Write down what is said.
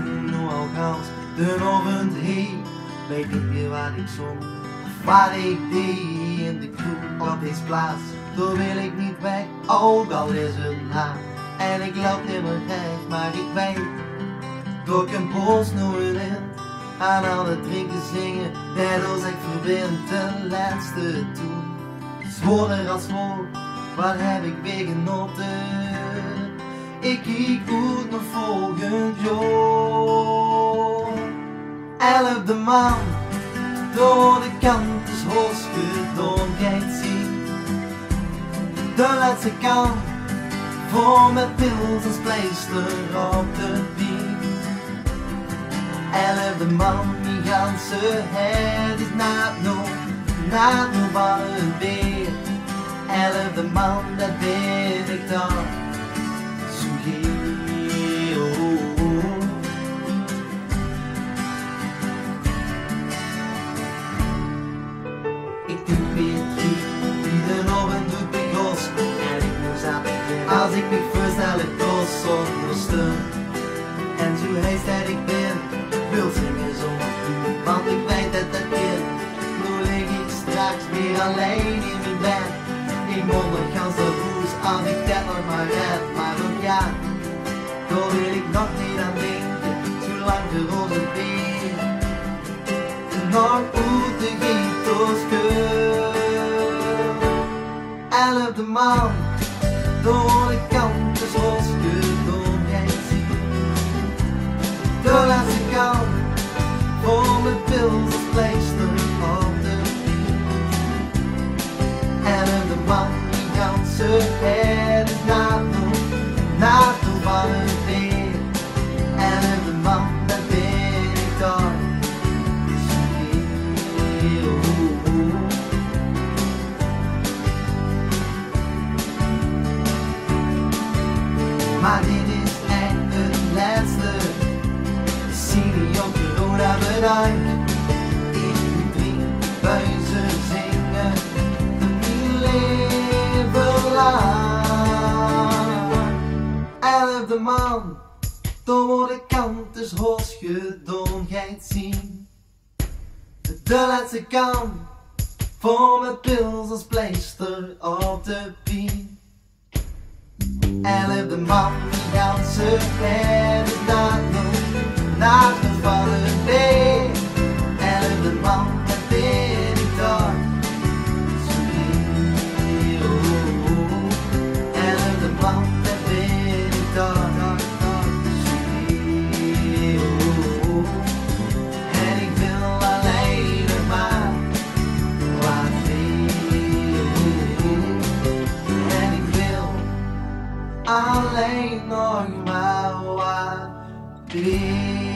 ging nogal gans de avond heen. Weet niet meer wat ik zong of wat ik deed in de kroeg op deze plaats. Daar wil ik niet weg, ook al is het na. En ik loop in mijn recht, maar ik weet dat ik een pols nooit in. Aan al het drinken zingen, net als ik verbind de laatste toen. Zwoorder als zwoor, wat heb ik weer genoten. Ik kijk goed naar volgend jaar. 11e maand, door de kant is losgedaan, kijkt zien. De laatste kant, vol met pils als pleister op de been. 11e maand, die ganse het is naad nog van het weer. 11e maand, dat ben ik dan. Zo heel. Ik denk weer terug, wie de oven doet begos. En ik moest aan beginnen, als ik me voorstel het los zonder stem. En zo heet dat ik ben, wil zingen zonder vuur. Want ik weet dat dat kind, nu lig ik straks weer alleen in mijn bed. Ik wonder gans de roes, als ik dat nog maar red. Maar ook ja, daar wil ik nog niet aan denken, zolang de roze weer nog uit de gietels keur. 11e maand, door de kant is losgedaan, jij ziet. De laatste kant, vol met pils als pleister op de been. 11e maand, die ganse het is naad nog van het weer. 11e maand, dat ben ik dan. Zo heel. Maar dit is echt het laatste. Zie op de rode bedankt. Ik moet 3000 zingen, mijn leven lang. 11e maand, door de kant is losgedaan, geit zien. De laatste kant, vol met pils als pleister op de pien. 11e maand, die ganse het is naad nog van het weer. 11e maand, dat ben ik daar. Zo heel. 11e maand, dat ben ik daar. Zo heel. En ik wil alleen nog maar wat veel. En ik wil alleen nog maar wat veel.